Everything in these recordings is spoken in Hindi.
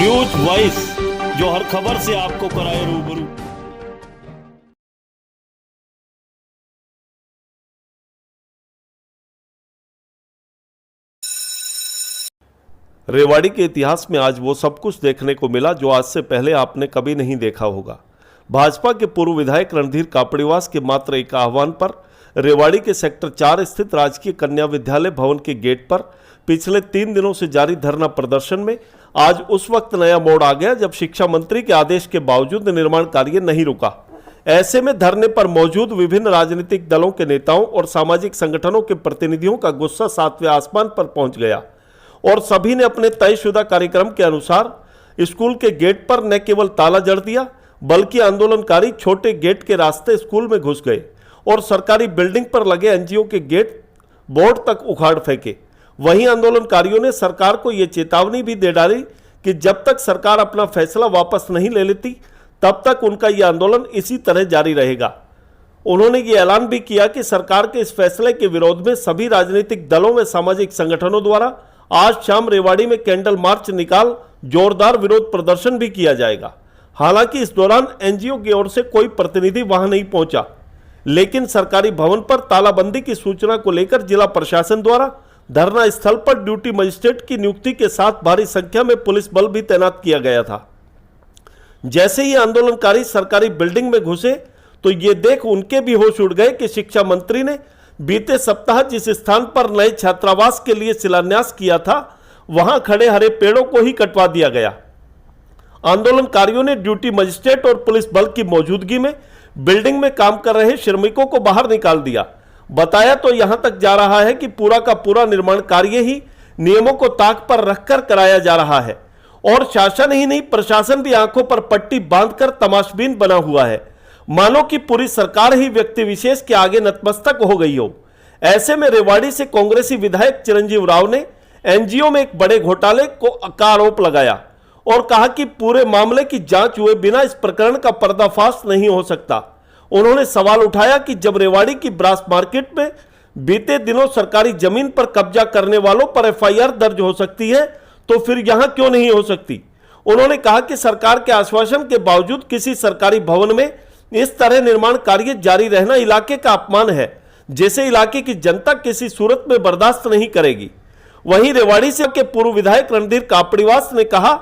न्यूज वॉइस, जो हर खबर से आपको कराए रूबरू। रेवाड़ी के इतिहास में आज वो सब कुछ देखने को मिला जो आज से पहले आपने कभी नहीं देखा होगा। भाजपा के पूर्व विधायक रणधीर कापड़ीवास के मात्र एक आह्वान पर रेवाड़ी के सेक्टर 4 स्थित राजकीय कन्या विद्यालय भवन के गेट पर पिछले 3 दिनों से जारी धरना प्रदर्शन में आज उस वक्त नया मोड़ आ गया जब शिक्षा मंत्री के आदेश के बावजूद निर्माण कार्य नहीं रुका। ऐसे में धरने पर मौजूद विभिन्न राजनीतिक दलों के नेताओं और सामाजिक संगठनों के प्रतिनिधियों का गुस्सा 7वें आसमान पर पहुंच गया और सभी ने अपने तयशुदा कार्यक्रम के अनुसार स्कूल के गेट पर न केवल ताला जड़ दिया बल्कि आंदोलनकारी छोटे गेट के रास्ते स्कूल में घुस गए और सरकारी बिल्डिंग पर लगे एनजीओ के गेट बोर्ड तक उखाड़ फेंके। वहीं आंदोलनकारियों ने सरकार को यह चेतावनी भी दे डाली कि जब तक सरकार अपना फैसला वापस नहीं ले लेती तब तक उनका यह आंदोलन इसी तरह जारी रहेगा। उन्होंने ये ऐलान भी किया कि सरकार के इस फैसले के विरोध में सभी राजनीतिक दलों व सामाजिक संगठनों द्वारा आज शाम रेवाड़ी में कैंडल मार्च निकाल जोरदार विरोध प्रदर्शन भी किया जाएगा। हालांकि इस दौरान एनजीओ की ओर से कोई प्रतिनिधि वहां नहीं पहुंचा, लेकिन सरकारी भवन पर तालाबंदी की सूचना को लेकर जिला प्रशासन द्वारा धरना स्थल पर ड्यूटी मजिस्ट्रेट की नियुक्ति के साथ भारी संख्या में पुलिस बल भी तैनात किया गया था। जैसे ही आंदोलनकारी सरकारी बिल्डिंग में घुसे तो ये देख उनके भी होश उड़ गए कि शिक्षा मंत्री ने बीते सप्ताह जिस स्थान पर नए छात्रावास के लिए शिलान्यास किया था वहां खड़े हरे पेड़ों को ही कटवा दिया गया। आंदोलनकारियों ने ड्यूटी मजिस्ट्रेट और पुलिस बल की मौजूदगी में बिल्डिंग में काम कर रहे श्रमिकों को बाहर निकाल दिया। बताया तो यहां तक जा रहा है कि पूरा का पूरा निर्माण कार्य ही नियमों को ताक पर रखकर कराया जा रहा है और शासन ही नहीं प्रशासन भी आंखों पर पट्टी बांधकर तमाशबीन बना हुआ है, मानो कि पूरी सरकार ही व्यक्ति विशेष के आगे नतमस्तक हो गई हो। ऐसे में रेवाड़ी से कांग्रेसी विधायक चिरंजीव राव ने एनजीओ में एक बड़े घोटाले का आरोप लगाया और कहा कि पूरे मामले की जांच हुए बिना इस प्रकरण का पर्दाफाश नहीं हो सकता। उन्होंने सवाल उठाया कि जब रेवाड़ी की ब्रास मार्केट में बीते दिनों सरकारी जमीन पर कब्जा करने वालों पर एफआईआर दर्ज हो सकती है तो फिर यहां क्यों नहीं हो सकती। उन्होंने कहा कि सरकार के आश्वासन के बावजूद किसी सरकारी भवन में इस तरह निर्माण कार्य जारी रहना इलाके का अपमान है, जैसे इलाके की जनता किसी सूरत में बर्दाश्त नहीं करेगी। वहीं रेवाड़ी से के पूर्व विधायक रणधीर कापड़ीवास ने कहा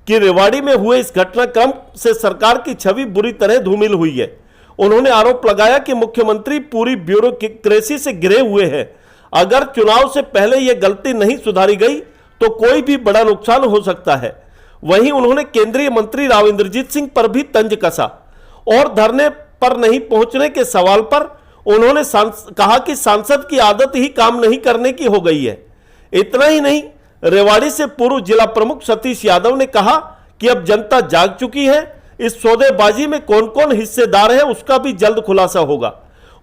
कि रेवाड़ी में हुए इस घटनाक्रम से सरकार की छवि बुरी तरह धूमिल हुई है। उन्होंने आरोप लगाया कि मुख्यमंत्री पूरी ब्यूरोक्रेसी से घिरे हुए हैं। अगर चुनाव से पहले यह गलती नहीं सुधारी गई तो कोई भी बड़ा नुकसान हो सकता है। वहीं उन्होंने केंद्रीय मंत्री राव इंद्रजीत सिंह पर भी तंज कसा और धरने पर नहीं पहुंचने के सवाल पर उन्होंने कहा कि सांसद की आदत ही काम नहीं करने की हो गई है। इतना ही नहीं, रेवाड़ी से पूर्व जिला प्रमुख सतीश यादव ने कहा कि अब जनता जाग चुकी है, इस सौदेबाजी में कौन कौन हिस्सेदार है उसका भी जल्द खुलासा होगा।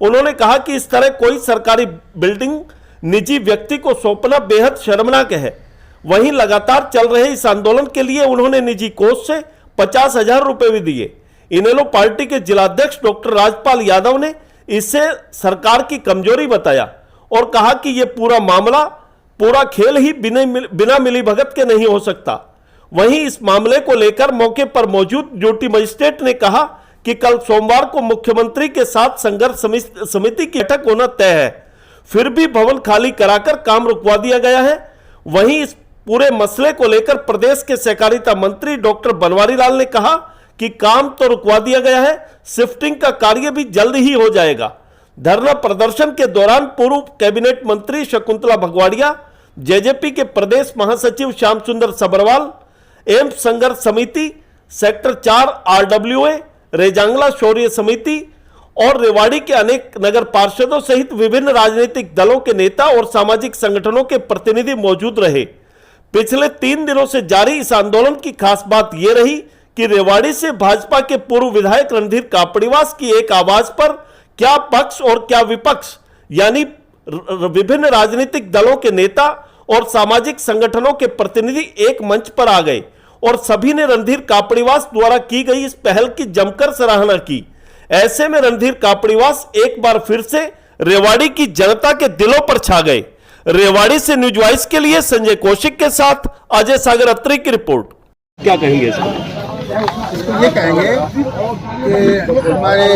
उन्होंने कहा कि इस तरह कोई सरकारी बिल्डिंग निजी व्यक्ति को सौंपना बेहद शर्मनाक है। वहीं लगातार चल रहे इस आंदोलन के लिए उन्होंने निजी कोष से 50,000 रुपए भी दिए। इनेलो पार्टी के जिलाध्यक्ष डॉक्टर राजपाल यादव ने इसे सरकार की कमजोरी बताया और कहा कि यह पूरा खेल ही बिना मिलीभगत के नहीं हो सकता। वहीं इस मामले को लेकर मौके पर मौजूद ड्यूटी मजिस्ट्रेट ने कहा कि कल सोमवार को मुख्यमंत्री के साथ संघर्ष समिति की बैठक होना तय है, फिर भी भवन खाली कराकर काम रुकवा दिया गया है। वहीं इस पूरे मसले को लेकर प्रदेश के सहकारिता मंत्री डॉक्टर बनवारी लाल ने कहा कि काम तो रुकवा दिया गया है, शिफ्टिंग का कार्य भी जल्द ही हो जाएगा। धरना प्रदर्शन के दौरान पूर्व कैबिनेट मंत्री शकुंतला भगवाड़िया, जेजेपी के प्रदेश महासचिव श्याम सुंदर सबरवाल, एम्स संघर्ष समिति, सेक्टर 4 आरडब्ल्यूए, रेजांगला शौर्य समिति और रेवाड़ी के अनेक नगर पार्षदों सहित विभिन्न राजनीतिक दलों के नेता और सामाजिक संगठनों के प्रतिनिधि मौजूद रहे। पिछले 3 दिनों से जारी इस आंदोलन की खास बात यह रही कि रेवाड़ी से भाजपा के पूर्व विधायक रणधीर कापड़ीवास की एक आवाज पर क्या पक्ष और क्या विपक्ष यानी विभिन्न राजनीतिक दलों के नेता और सामाजिक संगठनों के प्रतिनिधि एक मंच पर आ गए और सभी ने रणधीर कापड़ीवास द्वारा की गई इस पहल की जमकर सराहना की। ऐसे में रणधीर कापड़ीवास एक बार फिर से रेवाड़ी की जनता के दिलों पर छा गए। रेवाड़ी से न्यूज वॉइस के लिए संजय कौशिक के साथ अजय सागर अत्री की रिपोर्ट। क्या कहेंगे इसको? इसको ये कहेंगे कि हमारे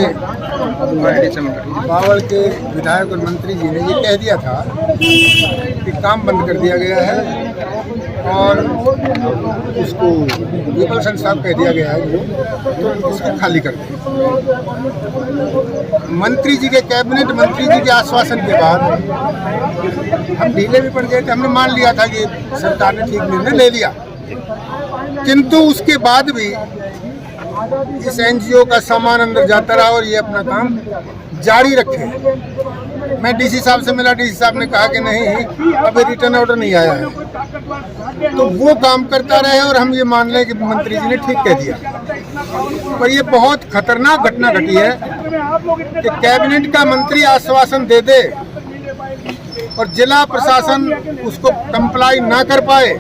बावल के विधायक और मंत्री जी ने ये कह दिया था कि काम बंद कर दिया गया है और उसको विपल साहब कह दिया गया है तो इसको खाली कर दें। मंत्री जी के कैबिनेट मंत्री जी के आश्वासन के बाद हम ढीले भी पड़ गए थे। हमने मान लिया था कि सरकार ने ठीक निर्णय ले लिया, किंतु उसके बाद भी इस एनजीओ का सामान अंदर जाता रहा और ये अपना काम जारी रखे। मैं डीसी साहब से मिला, डीसी साहब ने कहा कि नहीं अभी रिटर्न ऑर्डर नहीं आया है, तो वो काम करता रहे और हम ये मान लें कि मंत्री जी ने ठीक कह दिया। पर ये बहुत खतरनाक घटना घटी है कि कैबिनेट का मंत्री आश्वासन दे दे और जिला प्रशासन उसको कंप्लाई ना कर पाए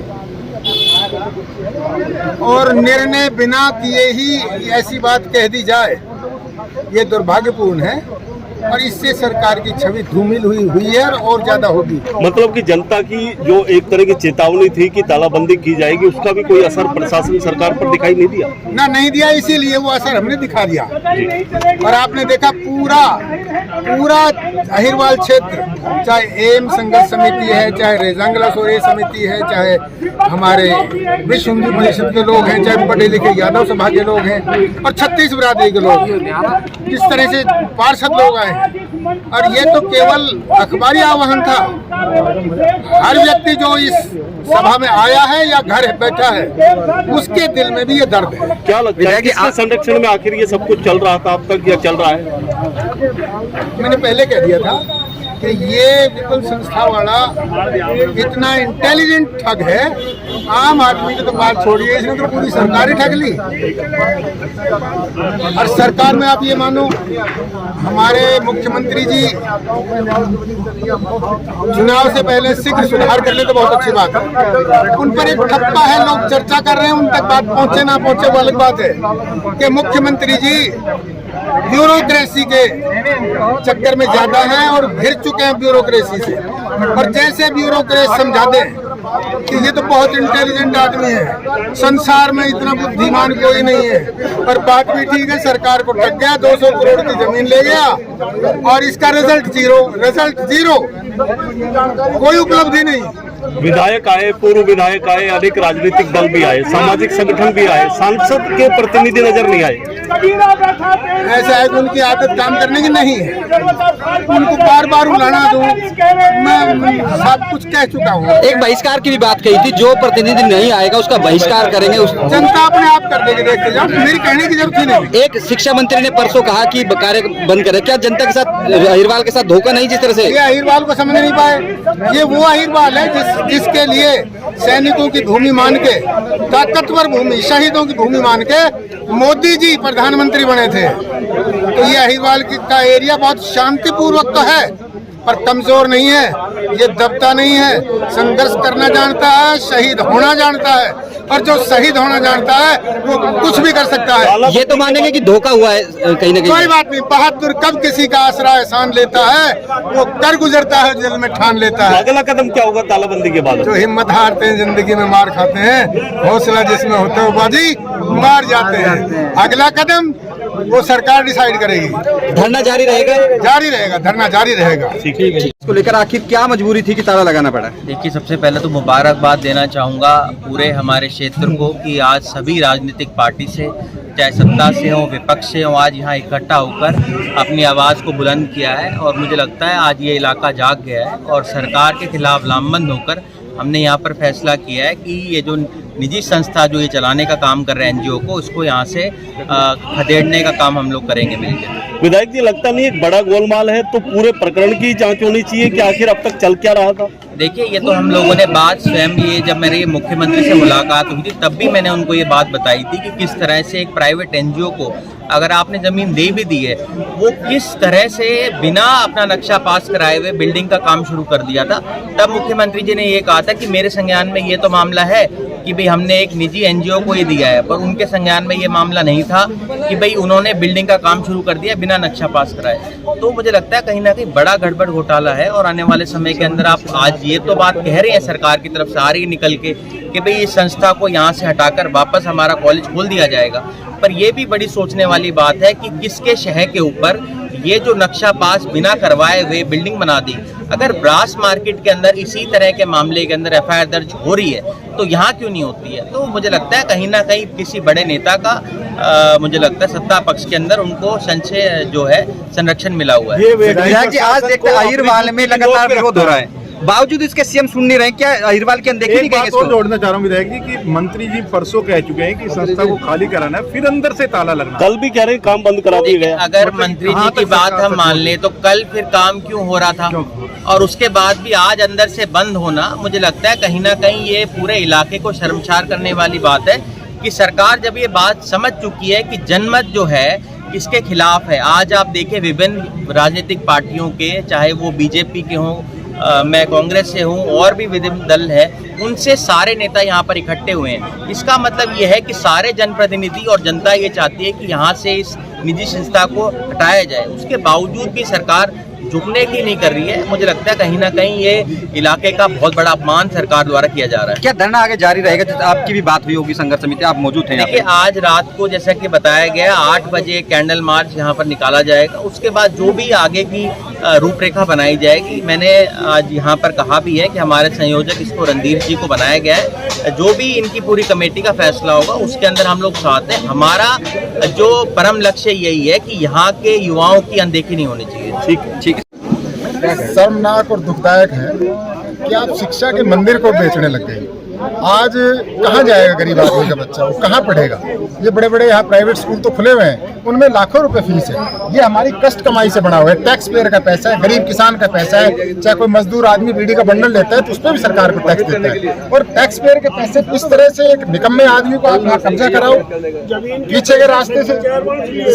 और निर्णय बिना किए ही ऐसी बात कह दी जाए, ये दुर्भाग्यपूर्ण है और इससे सरकार की छवि धूमिल हुई है और ज्यादा होगी। मतलब कि जनता की जो एक तरह की चेतावनी थी कि तालाबंदी की जाएगी, उसका भी कोई असर प्रशासन सरकार पर दिखाई नहीं दिया? नहीं दिया, इसीलिए वो असर हमने दिखा दिया। और आपने देखा पूरा अहिरवाल क्षेत्र, चाहे एम संघर्ष समिति है, चाहे रेजांगला सोरे समिति है, चाहे हमारे विश्व हिंदू परिषद के लोग हैं, चाहे पढ़े लिखे यादव सभा के लोग हैं और 36 बिरादरी के लोग, जिस तरह से पार्षद लोग आए, और ये तो केवल अखबारी आह्वान था। हर व्यक्ति जो इस सभा में आया है या घर बैठा है, उसके दिल में भी ये दर्द है। क्या लगता है कि संरक्षण में आखिर ये सब कुछ चल रहा था अब तक या चल रहा है? मैंने पहले कह दिया था कि ये विपुल संस्था वाला इतना इंटेलिजेंट ठग है, आम आदमी की तो बात छोड़िए, इसने तो पूरी सरकार ही ठग ली। और सरकार में आप ये मानो हमारे मुख्यमंत्री जी चुनाव से पहले शीघ्र सुधार कर ले तो बहुत अच्छी बात है। उन पर एक ठप्पा है, लोग चर्चा कर रहे हैं, उन तक बात पहुंचे ना पहुंचे वो अलग बात है कि मुख्यमंत्री जी ब्यूरोक्रेसी के चक्कर में ज्यादा हैं और घिर चुके हैं ब्यूरोक्रेसी से। और जैसे ब्यूरोक्रेसी समझा दें कि ये तो बहुत इंटेलिजेंट आदमी है, संसार में इतना बुद्धिमान कोई नहीं है, पर बात भी ठीक है, सरकार को ठग गया, 200 करोड़ की जमीन ले गया और इसका रिजल्ट जीरो, कोई उपलब्धि नहीं। विधायक आए, पूर्व विधायक आए, अनेक राजनीतिक दल भी आए, सामाजिक संगठन भी आए, सांसद के प्रतिनिधि नजर नहीं आए। ऐसा है कि उनकी आदत काम करने की नहीं है, उनको बार उलाना दूं, मैं सब कुछ कह चुका हूँ। एक बहिष्कार की भी बात कही थी, जो प्रतिनिधि नहीं आएगा उसका बहिष्कार करेंगे। जनता अपने आप कर देगी, देखते जाओ, मेरी कहने की जरूरत ही नहीं। एक शिक्षा मंत्री ने परसों कहा कि कार्य बंद करे, क्या जनता के साथ अहिरवाल के साथ धोखा नहीं? जिस तरह से ये अहिरवाल को समझ नहीं पाए, ये वो अहिरवाल है जिसके लिए सैनिकों की भूमि मान के, ताकतवर भूमि, शहीदों की भूमि मान के मोदी जी प्रधानमंत्री बने थे। तो ये अहिरवाल का एरिया बहुत शांतिपूर्वक तो है पर कमजोर नहीं है, ये दबता नहीं है, संघर्ष करना जानता है, शहीद होना जानता है, और जो शहीद होना जानता है वो कुछ भी कर सकता है। ये तो मानेंगे कि धोखा हुआ है कहीं ना कहीं। कोई बात नहीं, बहादुर कब किसी का आसरा एहसान लेता है, वो कर गुजरता है, दिल में ठान लेता है। अगला कदम क्या होगा तालाबंदी के बाद? जो हिम्मत हारते हैं जिंदगी में मार खाते हैं, हौसला जिसमें होता है बाजी मार जाते हैं। अगला कदम वो सरकार डिसाइड करेगी। धरना जारी रहेगा? जारी रहेगा, धरना जारी रहेगा। ठीक है। इसको लेकर आखिर क्या मजबूरी थी कि ताला लगाना पड़ा? देखिए, सबसे पहले तो मुबारकबाद देना चाहूँगा पूरे हमारे क्षेत्र को कि आज सभी राजनीतिक पार्टी से, चाहे सत्ता से हो विपक्ष से हो, आज यहाँ इकट्ठा होकर अपनी आवाज़ को बुलंद किया है। और मुझे लगता है आज ये इलाका जाग गया है और सरकार के खिलाफ लामबंद होकर हमने यहाँ पर फैसला किया है कि ये जो निजी संस्था जो ये चलाने का काम कर रहे हैं एनजीओ को, उसको यहाँ से खदेड़ने का काम हम लोग करेंगे मिलकर। विधायक जी, लगता नहीं एक बड़ा गोलमाल है, तो पूरे प्रकरण की जांच होनी चाहिए कि आखिर अब तक चल क्या रहा था? देखिए, ये तो हम लोगों ने बात स्वयं, ये जब मेरे मुख्यमंत्री से मुलाकात हुई थी तब भी मैंने उनको ये बात बताई थी कि किस तरह से एक प्राइवेट एनजीओ को अगर आपने ज़मीन दे भी दी है, वो किस तरह से बिना अपना नक्शा पास कराए हुए बिल्डिंग का काम शुरू कर दिया था। तब मुख्यमंत्री जी ने ये कहा था कि मेरे संज्ञान में ये तो मामला है कि भाई हमने एक निजी एनजीओ को ये दिया है, पर उनके संज्ञान में ये मामला नहीं था कि भाई उन्होंने बिल्डिंग का काम शुरू कर दिया बिना नक्शा पास कराए। तो मुझे लगता है कहीं ना कहीं बड़ा गड़बड़ घोटाला है, और आने वाले समय के अंदर आप आज ये तो बात कह रहे हैं सरकार की तरफ से आ रही निकल के कि भाई इस संस्था को यहाँ से हटाकर वापस हमारा कॉलेज खोल दिया जाएगा, पर ये भी बड़ी सोचने वाली बात है कि किसके शहर के ऊपर ये जो नक्शा पास बिना करवाए हुए बिल्डिंग बना दी। अगर ब्रास मार्केट के अंदर इसी तरह के मामले के अंदर एफआईआर दर्ज हो रही है तो यहाँ क्यों नहीं होती है? तो मुझे लगता है कहीं ना कहीं किसी बड़े नेता का मुझे लगता है सत्ता पक्ष के अंदर उनको संशय जो है संरक्षण मिला हुआ है। विधायक जी, आज देखते हैं अहिरवाल में लगातार विरोध हो रहा है, बावजूद इसके सीएम सुन नहीं रहे, क्या अहिरवाल की अनदेखी नहीं करेंगे? और जोड़ना चाह रहा हूँ विधायक जी कि मंत्री जी परसों कह चुके हैं कि संस्था को खाली कराना है, फिर अंदर से ताला लगना। कल भी कह रहे हैं काम बंद करा दिया गया। अगर मंत्री जी की बात हम मान ले तो कल फिर काम क्यों हो रहा था, और उसके बाद भी आज अंदर से बंद होना, मुझे लगता है कहीं ना कहीं ये पूरे इलाके को शर्मसार करने वाली बात है कि सरकार जब ये बात समझ चुकी है कि जनमत जो है इसके खिलाफ है। आज आप देखिए विभिन्न राजनीतिक पार्टियों के, चाहे वो बीजेपी के हों, मैं कांग्रेस से हूँ, और भी विभिन्न दल है, उनसे सारे नेता यहाँ पर इकट्ठे हुए हैं। इसका मतलब ये है कि सारे जनप्रतिनिधि और जनता ये चाहती है कि यहाँ से इस निजी संस्था को हटाया जाए। उसके बावजूद भी सरकार झुकने की नहीं कर रही है। मुझे लगता है कहीं ना कहीं ये इलाके का बहुत बड़ा अपमान सरकार द्वारा किया जा रहा है। क्या धरना आगे जारी रहेगा? आपकी भी बात हुई होगी संघर्ष समिति, आप मौजूद थे। देखिए, आज रात को जैसा कि बताया गया 8 बजे कैंडल मार्च यहाँ पर निकाला जाएगा। उसके बाद जो भी आगे की रूपरेखा बनाई जाएगी, मैंने आज यहाँ पर कहा भी है कि हमारे संयोजक इसको रणधीर जी को बनाया गया है। जो भी इनकी पूरी कमेटी का फैसला होगा उसके अंदर हम लोग साथ हैं। हमारा जो परम लक्ष्य यही है कि यहाँ के युवाओं की अनदेखी नहीं होनी चाहिए। ठीक। शर्मनाक और दुखदायक है कि आप शिक्षा के मंदिर को बेचने लग गए। आज कहाँ जाएगा गरीब आदमी का बच्चा, वो कहाँ पढ़ेगा? ये बड़े बड़े यहाँ प्राइवेट स्कूल तो खुले हुए हैं, उनमें लाखों रुपए फीस है। ये हमारी कष्ट कमाई से बना हुआ है, टैक्स पेयर का पैसा है, गरीब किसान का पैसा है। चाहे कोई मजदूर आदमी बीड़ी का बंडल लेता है तो उस पर भी सरकार को टैक्स देता है, और टैक्स पेयर के पैसे इस तरह से एक निकम्मे आदमी को आप यहाँ कब्जा कराओ। पीछे के रास्ते से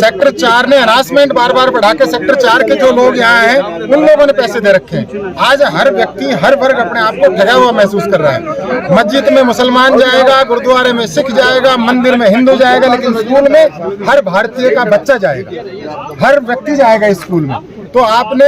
सेक्टर 4 ने हरासमेंट बार बार बढ़ा के सेक्टर 4 के जो लोग यहाँ हैं उन लोगों ने पैसे दे रखे हैं। आज हर व्यक्ति, हर वर्ग अपने आप को ठगा हुआ महसूस कर रहा है। मस्जिद में मुसलमान जाएगा, गुरुद्वारे में सिख जाएगा, मंदिर में हिंदू जाएगा, लेकिन स्कूल में हर भारतीय का बच्चा जाएगा, हर व्यक्ति जाएगा स्कूल में। तो आपने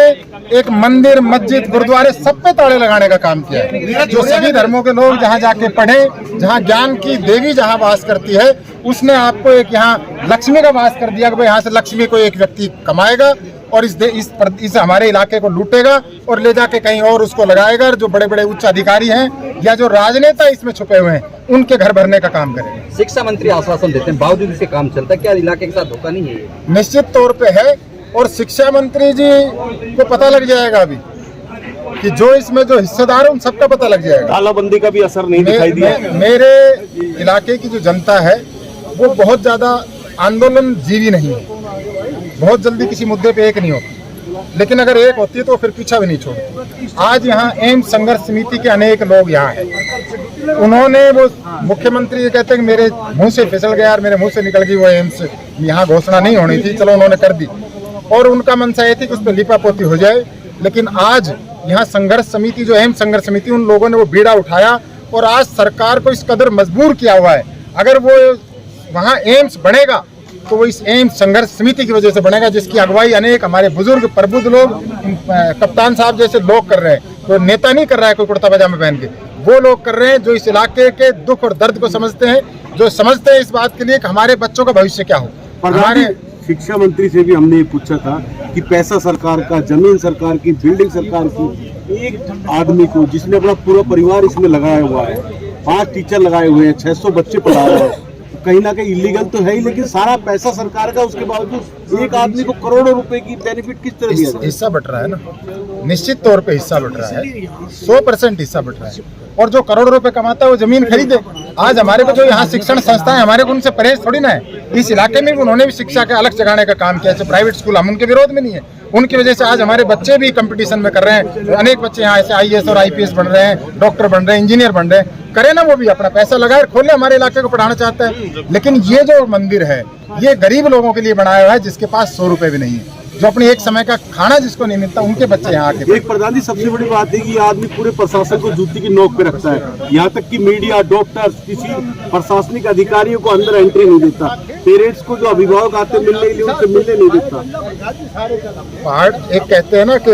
एक मंदिर, मस्जिद, गुरुद्वारे सब पे ताले लगाने का काम किया है। जो सभी धर्मों के लोग जहाँ जाके पढ़े, जहाँ ज्ञान की देवी जहाँ वास करती है, उसने आपको एक यहाँ लक्ष्मी का वास कर दिया कि भाई यहाँ से लक्ष्मी को एक व्यक्ति कमाएगा और इस हमारे इलाके को लूटेगा और ले जाके कहीं और उसको लगाएगा। जो बड़े बड़े उच्च अधिकारी हैं या जो राजनेता इसमें छुपे हुए हैं, उनके घर भरने का काम करेगा। शिक्षा मंत्री आश्वासन देते हैं, बावजूद इसके काम चलता है, क्या इलाके के साथ धोखा नहीं है? निश्चित तौर पे है, और शिक्षा मंत्री जी को पता लग जाएगा अभी कि जो इसमें जो हिस्सेदार है उन सबका पता लग जाएगा। तालाबंदी का भी असर नहीं दिखाई दिया। मेरे इलाके की जो जनता है वो बहुत ज्यादा आंदोलन जीवी नहीं है, बहुत जल्दी किसी मुद्दे पे एक नहीं होती, लेकिन अगर एक होती है तो फिर पीछा भी नहीं छोड़ती। आज यहाँ एम्स संघर्ष समिति के अनेक लोग यहाँ हैं, उन्होंने वो मुख्यमंत्री ये कहते हैं कि मेरे मुंह से फिसल गया और मेरे मुंह से निकल गई वो एम्स, यहाँ घोषणा नहीं होनी थी, चलो उन्होंने कर दी, और उनका मनसा ये थी कि उस पर लिपापोती हो जाए। लेकिन आज यहाँ संघर्ष समिति, जो एम्स संघर्ष समिति, उन लोगों ने वो बीड़ा उठाया और आज सरकार को इस कदर मजबूर किया हुआ है। अगर वो वहाँ एम्स बनेगा तो वो इस एम्स संघर्ष समिति की वजह से बनेगा, जिसकी अगुवाई अनेक हमारे बुजुर्ग प्रबुद्ध लोग, कप्तान साहब जैसे लोग कर रहे हैं। तो नेता नहीं कर रहा है कोई कुर्ता पजामा पहन के, वो लोग कर रहे हैं जो इस इलाके के दुख और दर्द को समझते हैं, जो समझते हैं इस बात के लिए कि हमारे बच्चों का भविष्य क्या हो। हमारे शिक्षा मंत्री से भी हमने ये पूछा था कि पैसा सरकार का, जमीन सरकार की, बिल्डिंग सरकार की, एक आदमी को जिसने अपना पूरा परिवार इसमें लगाया हुआ है, 5 टीचर लगाए हुए हैं, 600 बच्चे पढ़ा रहे हैं, कहीं ना कहीं इलीगल तो है ही, लेकिन सारा पैसा सरकार का, उसके बावजूद एक आदमी को करोड़ों रुपए की बेनिफिट किस तरह दिया? हिस्सा बट रहा है ना, निश्चित तौर पे हिस्सा बट रहा है, 100% हिस्सा बट रहा है। और जो करोड़ रुपए कमाता है वो जमीन खरीदे। आज हमारे को जो यहाँ शिक्षण संस्थाएं, हमारे को उनसे परहेज थोड़ी ना है। इस इलाके में भी उन्होंने भी शिक्षा के अलग जगाने का काम किया है। प्राइवेट स्कूल, हम उनके विरोध में नहीं है, उनकी वजह से आज हमारे बच्चे भी कंपटीशन में कर रहे हैं। अनेक बच्चे यहाँ ऐसे IAS और IPS बन रहे हैं, डॉक्टर बन रहे हैं, इंजीनियर बन रहे हैं। करे ना, वो भी अपना पैसा लगाए, खोले, हमारे इलाके को पढ़ाना चाहता है। लेकिन ये जो मंदिर है ये गरीब लोगों के लिए बनाया हुआ है, जिसके पास 100 रुपए भी नहीं है। जो अपनी एक समय का खाना जिसको नहीं मिलता, उनके बच्चे यहाँ आके एक प्रधान जी सबसे बड़ी बात है कि ये आदमी पूरे प्रशासन को जूती की नोक पे रखता है, यहाँ तक कि मीडिया, डॉक्टर्स, किसी प्रशासनिक अधिकारियों को अंदर एंट्री नहीं देता, पेरेंट्स को जो अभिभावक आते मिलने के लिए उनसे मिलने नहीं देता। पहाड़ एक कहते हैं ना कि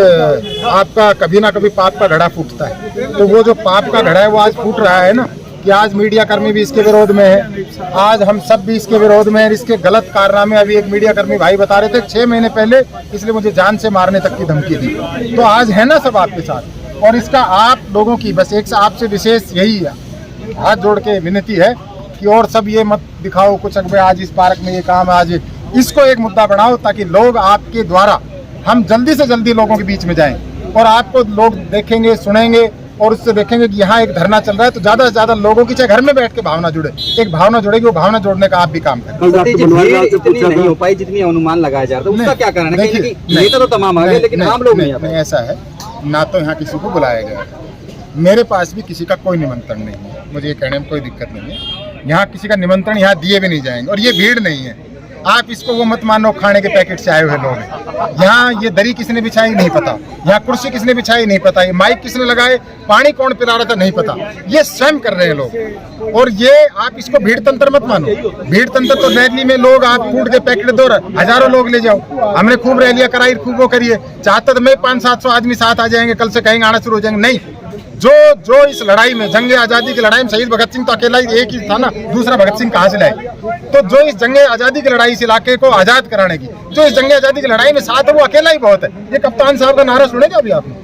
आपका कभी ना कभी पाप का घड़ा फूटता है, तो वो जो पाप का घड़ा है वो आज फूट रहा है ना, कि आज मीडिया कर्मी भी इसके विरोध में है, आज हम सब भी इसके विरोध में है। इसके गलत कारनामे अभी एक मीडिया कर्मी भाई बता रहे थे 6 महीने पहले इसलिए मुझे जान से मारने तक की धमकी दी, तो आज है ना सब आपके साथ। और इसका आप लोगों की बस एक आपसे विशेष यही है, हाथ जोड़ के विनती है कि और सब ये मत दिखाओ कुछ अगर आज इस पार्क में ये काम है, आज इसको एक मुद्दा बनाओ ताकि लोग आपके द्वारा हम जल्दी से जल्दी लोगों के बीच में जाएं और आपको लोग देखेंगे, सुनेंगे और उससे देखेंगे कि यहाँ एक धरना चल रहा है, तो ज्यादा से ज्यादा लोगों की चाहे घर में बैठ के भावना जुड़े, एक भावना जुड़ेगी, वो भावना जोड़ने का आप भी काम करें। कल डॉक्टर बनवारी लाल से इतनी पूछा नहीं था, हो पाई जितनी अनुमान लगाया जा रहा था, उसका क्या कारण है? देखिए, कहीं कि नेता तो तमाम आ गए लेकिन आम लोग नहीं आ पाए। ऐसा है ना, तो यहाँ किसी को बुलाया गया, मेरे पास भी किसी का कोई निमंत्रण नहीं है, मुझे ये कहने में कोई दिक्कत नहीं है, यहाँ किसी का निमंत्रण यहाँ दिए भी नहीं जाएंगे। और ये भीड़ नहीं है, आप इसको वो मत मानो खाने के पैकेट से आए हुए लोग हैं। यहाँ ये दरी किसने बिछाई नहीं पता, यहाँ कुर्सी किसने बिछाई नहीं पता, ये माइक किसने लगाए, पानी कौन पिला रहा था नहीं पता, ये स्वयं कर रहे हैं लोग। और ये आप इसको भीड़ तंत्र मत मानो, भीड़ तंत्र तो रैली में लोग आप फूड के पैकेट दो, हजारों लोग ले जाओ, हमने खूब रैलियां कराई, खूब वो करिए, चाहता तो मैं 500-700 आदमी साथ आ जाएंगे, कल से कहेंगे आना शुरू हो जाएंगे, नहीं। जो इस लड़ाई में, जंग आजादी की लड़ाई में शहीद भगत सिंह तो अकेला ही एक ही था ना, दूसरा भगत सिंह कहाँ से लाए? तो जो इस जंग आजादी की लड़ाई, इस इलाके को आजाद कराने की, जो इस जंग आजादी की लड़ाई में साथ है वो अकेला ही बहुत है। ये कप्तान साहब का नारा सुनेगा अभी आपने?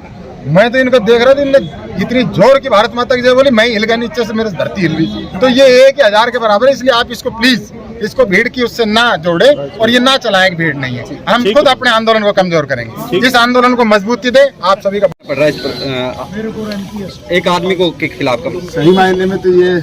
मैं तो इनको देख रहा था, इनने इतनी जोर की भारत माता की जय बोली, मैं हिल गया नीचे से, मेरे धरती हिल गई। तो ये 1,000 के बराबर है, इसलिए आप इसको प्लीज इसको भीड़ की उससे ना जोड़े और ये ना चलाएं कि भीड़ नहीं है। हम खुद अपने आंदोलन को कमजोर करेंगे, जिस आंदोलन को मजबूती दे आप सभी का पड़ रहा है इस पर, एक आदमी को के खिलाफ का। सही मायने में तो ये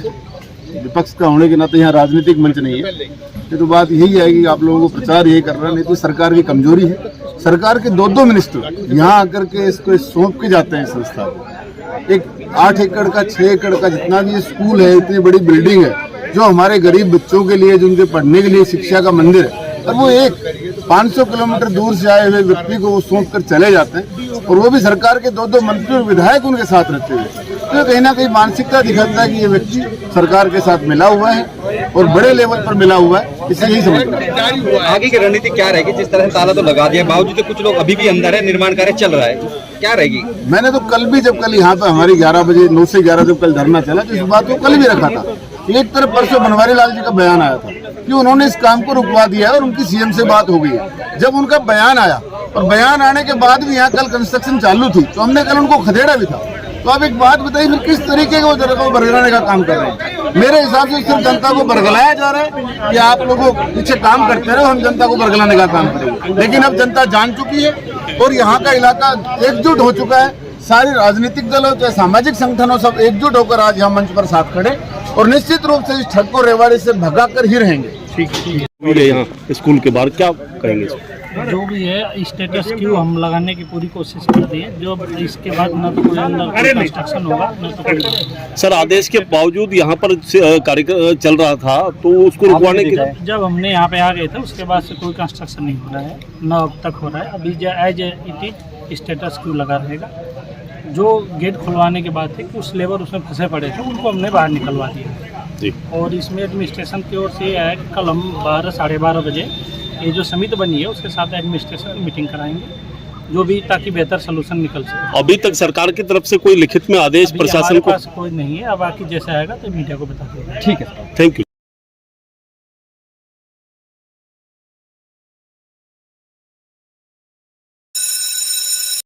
विपक्ष का होने के नाते यहाँ राजनीतिक मंच नहीं है, ये तो बात यही है कि आप लोगों को प्रचार यही कर रहा है, नहीं तो सरकार की कमजोरी है। सरकार के 2 मिनिस्टर यहाँ आकर के इसको सौंप के जाते हैं संस्था को। एक 8 एकड़ का 6 एकड़ का जितना भी स्कूल है, इतनी बड़ी बिल्डिंग है जो हमारे गरीब बच्चों के लिए, जो उनके पढ़ने के लिए शिक्षा का मंदिर है, और वो एक 500 किलोमीटर दूर से आए हुए व्यक्ति को वो सौंप कर चले जाते हैं, और वो भी सरकार के 2 मंत्री और विधायक उनके साथ रहते हुए। तो कहीं ना कहीं मानसिकता दिखाता है कि ये व्यक्ति सरकार के साथ मिला हुआ है और बड़े लेवल पर मिला हुआ है, इसे यही समझना है। आगे की रणनीति क्या रहेगी? जिस तरह से ताला तो लगा दिया, बावजूद कुछ लोग अभी भी अंदर है, निर्माण कार्य चल रहा है, क्या रहेगी? मैंने तो कल यहाँ पे हमारी 11 बजे 9 से 11 जब कल धरना चला, तो इस बात को कल भी रखा था। एक तरफ परसों बनवारी लाल जी का बयान आया था कि उन्होंने इस काम को रुकवा दिया है और उनकी सीएम से बात हो गई है। जब उनका बयान आया और बयान आने के बाद भी यहाँ कल कंस्ट्रक्शन चालू थी, तो हमने कल उनको खदेड़ा भी था। तो आप एक बात बताइए, फिर किस तरीके का वो जनता को बरगलाने का काम कर रहे हैं? मेरे हिसाब से सिर्फ जनता को बरगलाया जा रहा है कि आप लोगों पीछे काम करते रहो, हम जनता को बरगलाने का काम करेंगे। लेकिन अब जनता जान चुकी है और यहाँ का इलाका एकजुट हो चुका है। सारे राजनीतिक दल हो चाहे सामाजिक संगठन हो, सब एकजुट होकर आज यहाँ मंच पर साथ खड़े और निश्चित रूप से इस ठग को रेवाड़ी से भगाकर ही रहेंगे। ठीक है, यहाँ स्कूल के बाहर क्या कहेंगे? जो भी है स्टेटस क्यू हम लगाने की पूरी कोशिश करते हैं। जो इसके बाद न तो कोई अंदर कंस्ट्रक्शन होगा न तो कोई। सर, आदेश के बावजूद यहाँ पर कार्य चल रहा था, तो उसको रुकवाने के जब हमने यहाँ पे आ गए थे उसके बाद से कोई कंस्ट्रक्शन नहीं हो रहा है, न अब तक हो रहा है। अभी as it is status quo लगा रहेगा। जो गेट खुलवाने के बाद थे कुछ लेबर उसमें फंसे पड़े थे, उनको हमने बाहर निकलवा दिया। और इसमें एडमिनिस्ट्रेशन की ओर से है कि कल हम 12-12:30 बजे ये जो समिति बनी है उसके साथ एडमिनिस्ट्रेशन की मीटिंग कराएंगे, जो भी ताकि बेहतर सलूशन निकल सके। अभी तक सरकार की तरफ से कोई लिखित में आदेश प्रशासन को कोई नहीं है, अब बाकी जैसा आएगा तो मीडिया को बता देंगे। ठीक है, थैंक यू।